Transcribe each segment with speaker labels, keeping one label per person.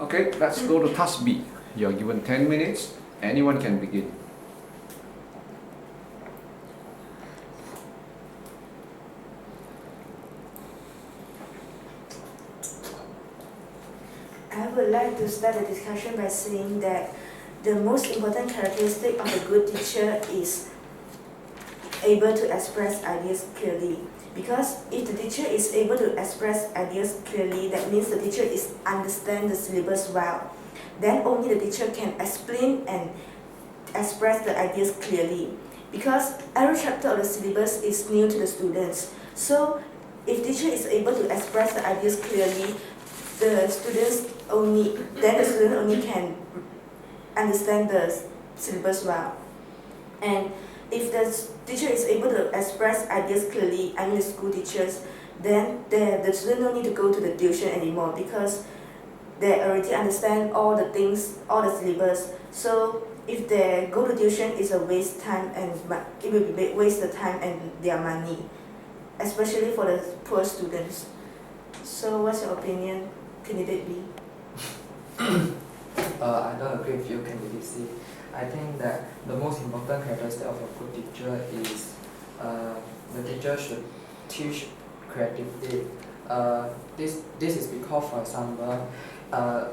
Speaker 1: Okay, let's go to task B. You are given 10 minutes. Anyone can begin.
Speaker 2: I would like to start the discussion by saying that the most important characteristic of a good teacher is able to express ideas clearly. Because if the teacher is able to express ideas clearly, that means the teacher is understand the syllabus well. Then only the teacher can explain and express the ideas clearly. Because every chapter of the syllabus is new to the students. So if teacher is able to express the ideas clearly, the student only can understand the syllabus well. And if the teacher is able to express ideas clearly, I mean the school teachers, then the student don't need to go to the tuition anymore because they already understand all the things, all the syllabus. So if they go to tuition, it's a waste time and it will be waste the time and their money, especially for the poor students. So what's your opinion, candidate B?
Speaker 3: I don't agree with you, candidate C. I think that the most important characteristic of a good teacher is the teacher should teach creatively. This is because, for example,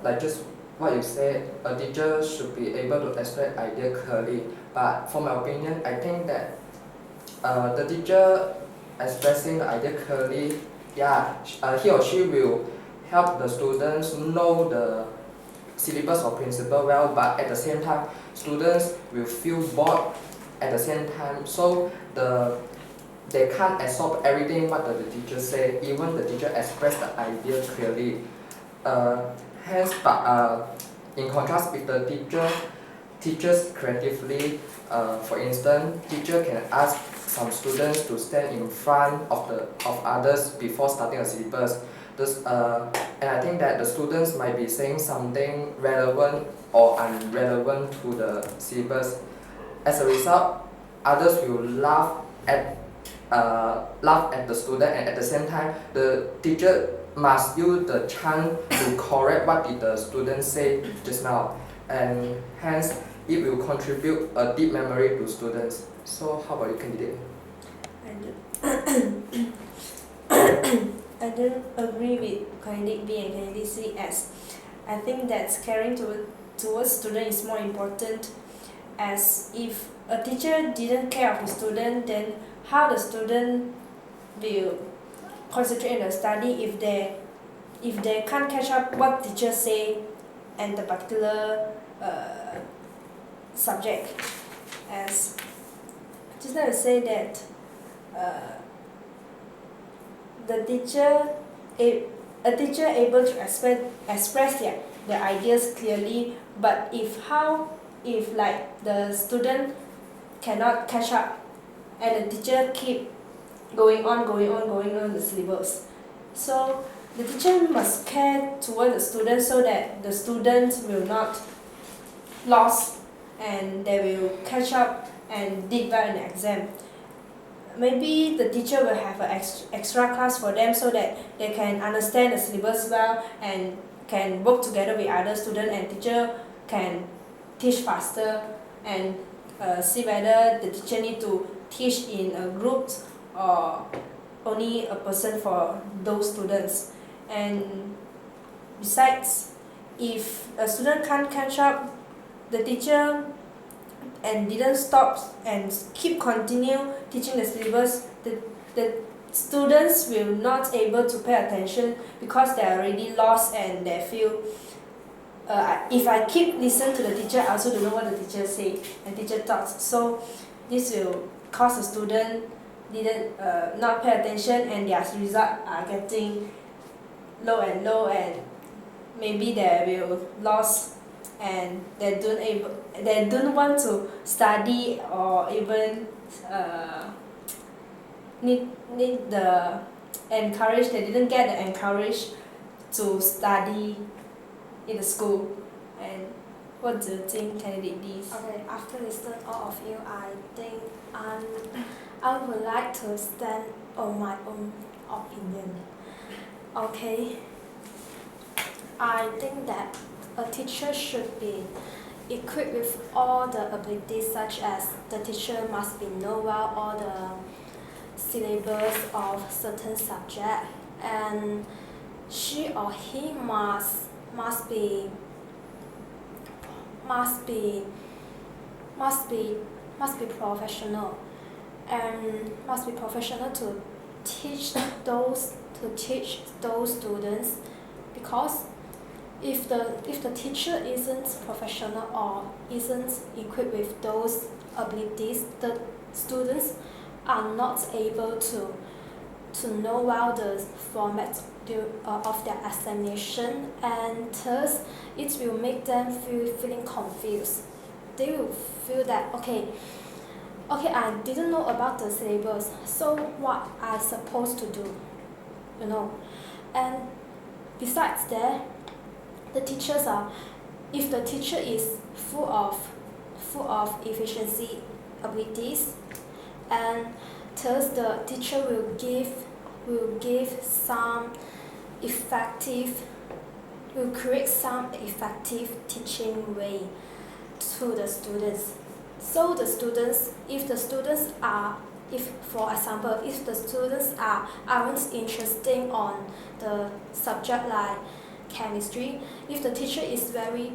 Speaker 3: like just what you said, a teacher should be able to express idea clearly. But for my opinion, I think that the teacher expressing the idea clearly, he or she will help the students know the syllabus or principle well, but at the same time, students will feel bored at the same time. So they can't absorb everything what the teacher say, even the teacher express the idea clearly. In contrast with the teacher teaches creatively, for instance, teacher can ask some students to stand in front of others before starting a syllabus. And I think that the students might be saying something relevant or irrelevant to the syllabus. As a result, others will laugh at the student, and at the same time, the teacher must use the chance to correct what did the student say just now, and hence it will contribute a deep memory to students. So how about you, candidate?
Speaker 4: I don't agree with candidate B and candidate C, as I think that caring towards student is more important, as if a teacher didn't care of the student, then how the student will concentrate on the study if they can't catch up what teacher say and the particular subject. As just now I say that a teacher able to express their ideas clearly, but if like the student cannot catch up and the teacher keep going on the syllabus, so the teacher must care toward the student so that the students will not lost and they will catch up and did well in the exam. Maybe the teacher will have an extra class for them so that they can understand the syllabus well and can work together with other students, and teacher can teach faster and see whether the teacher need to teach in a group or only a person for those students. And besides, if a student can't catch up, the teacher and didn't stop and keep continue teaching the syllabus, the students will not able to pay attention because they are already lost and they feel if I keep listen to the teacher, I also don't know what the teacher say and teacher talks. So this will cause the student didn't not pay attention and their results are getting low and maybe they will lost and they don't want to study or even need the encourage. They didn't get the encourage to study in the school. And what do you think, candidate B?
Speaker 5: Okay, after listening all of you, I think I would like to stand on my own opinion. Okay, I think that a teacher should be equipped with all the abilities, such as the teacher must be know well all the syllabus of certain subject, and she or he must be professional, and must be professional to teach those students, because if the teacher isn't professional or isn't equipped with those abilities, the students are not able to know well the format of their examination, and thus it will make them feeling confused. They will feel that okay, I didn't know about the syllabus, so what I supposed to do, you know. And besides that, the teachers are, if the teacher is full of efficiency abilities, and thus the teacher will create some effective teaching way to the students. So the students, if the students aren't interested on the subject like chemistry, if the teacher is very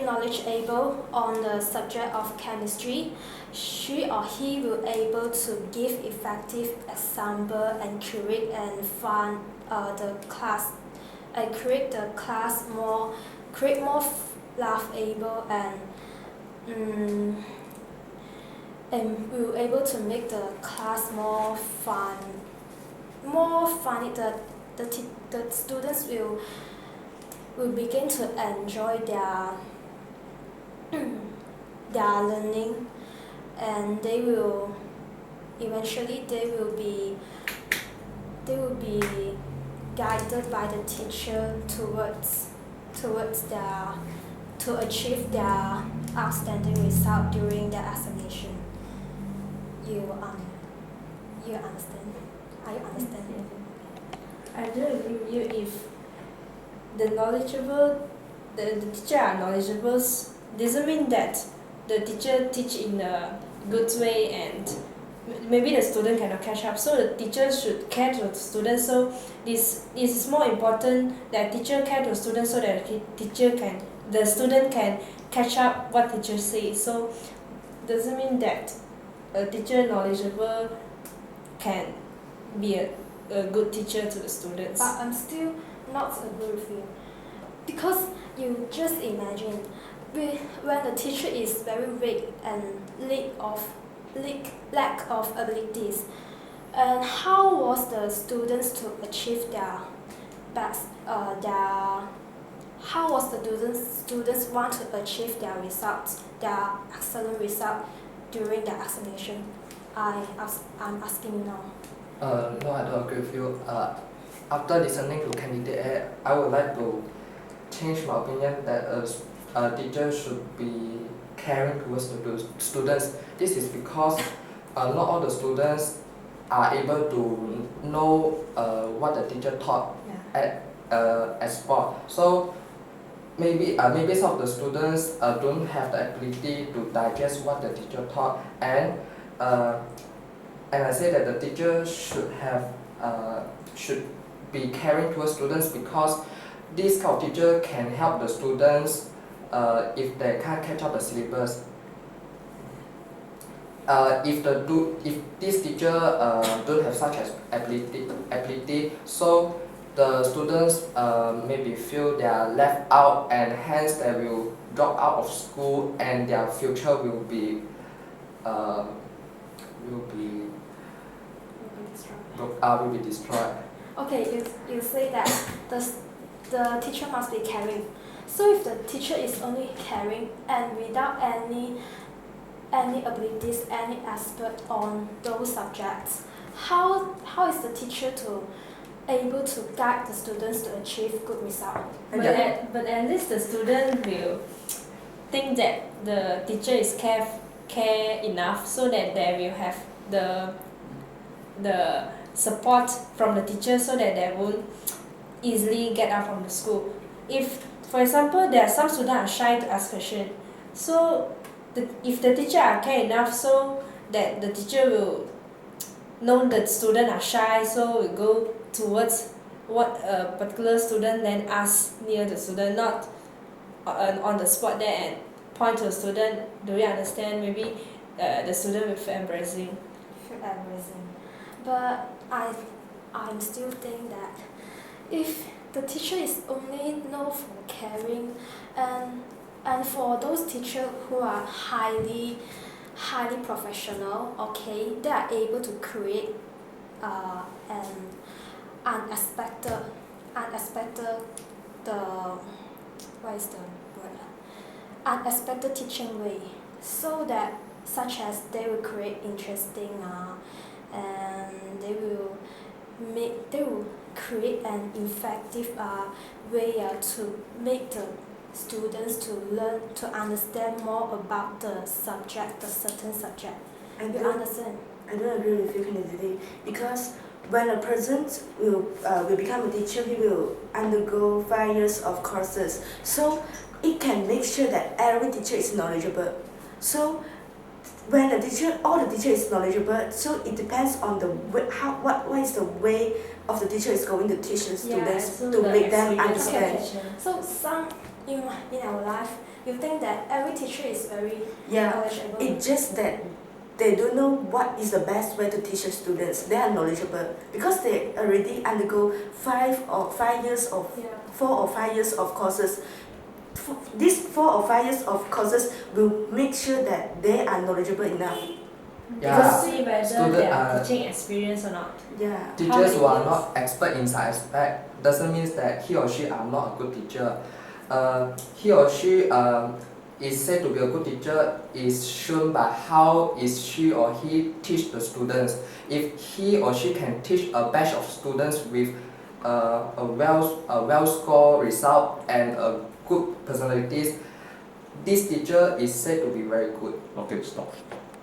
Speaker 5: knowledgeable on the subject of chemistry, she or he will able to give effective example and create and fun the class, and create the class more laughable, and will able to make the class more funny. The students will begin to enjoy their learning, and they will be guided by the teacher to achieve their outstanding result during their examination. You understand? Are you understanding?
Speaker 4: I do agree with you. If the teacher are knowledgeable, doesn't mean that the teacher teach in a good way, and maybe the student cannot catch up. So the teacher should care to the student. So this is more important that teacher care to the student, so that the student can catch up what teacher says. So doesn't mean that a teacher knowledgeable can be a good teacher to the students.
Speaker 5: But I'm still not agree with you, because you just imagine when the teacher is very weak and lack of abilities, and how was the students to achieve their best how was the students want to achieve their results, their excellent result during the examination? I'm asking you now.
Speaker 3: No, I don't agree with you. After listening to candidate A, I would like to change my opinion that a teacher should be caring towards the students. This is because not all the students are able to know what the teacher taught at sport. So maybe some of the students don't have the ability to digest what the teacher taught, and I say that the teacher should be caring towards students, because this kind of teacher can help the students if they can't catch up the syllabus. If this teacher don't have such as ability, so the students maybe feel they are left out, and hence they will drop out of school, and their future will be destroyed.
Speaker 5: Okay, you say that the teacher must be caring. So if the teacher is only caring and without any abilities, any expert on those subjects, how is the teacher able to guide the students to achieve good result?
Speaker 4: But at least the student will think that the teacher is care enough, so that they will have the support from the teacher so that they won't easily get out from the school. If, for example, there are some students are shy to ask questions, so if the teacher are care enough so that the teacher will know the student are shy, so will go towards what a particular student then ask near the student, not on the spot there and point to the student, do you understand? Maybe the student will feel embarrassing.
Speaker 5: But I'm still think that if the teacher is only known for caring and for those teachers who are highly professional, okay, they are able to create an unexpected the what is the word? Unexpected teaching way, so that such as they will create interesting and they will create an effective way to make the students to learn to understand more about the certain subject.
Speaker 2: I
Speaker 5: You
Speaker 2: don't,
Speaker 5: understand?
Speaker 2: I don't agree with you completely, because when a person will become a teacher, he will undergo 5 years of courses. So it can make sure that every teacher is knowledgeable. So when all the teacher is knowledgeable, so it depends on the way, what is the way of the teacher is going to teach the students to make them understand.
Speaker 5: So some in our life, you think that every teacher is very
Speaker 2: Yeah,
Speaker 5: knowledgeable.
Speaker 2: it's just that they don't know what is the best way to teach the students. They are knowledgeable because they already undergo 4 or 5 years of courses. These 4 or 5 years of courses will make sure that they are knowledgeable enough.
Speaker 3: Yeah,
Speaker 4: See whether
Speaker 3: student
Speaker 4: they are
Speaker 3: are-
Speaker 4: teaching experience or not.
Speaker 2: Yeah.
Speaker 3: Teachers who are
Speaker 4: years?
Speaker 3: not expert in some aspect doesn't mean that he or she are not a good teacher. He or she is said to be a good teacher is shown by how is she or he teach the students. If he or she can teach a batch of students with a well score result and a good personalities, this teacher is said to be very good.
Speaker 1: Okay, stop.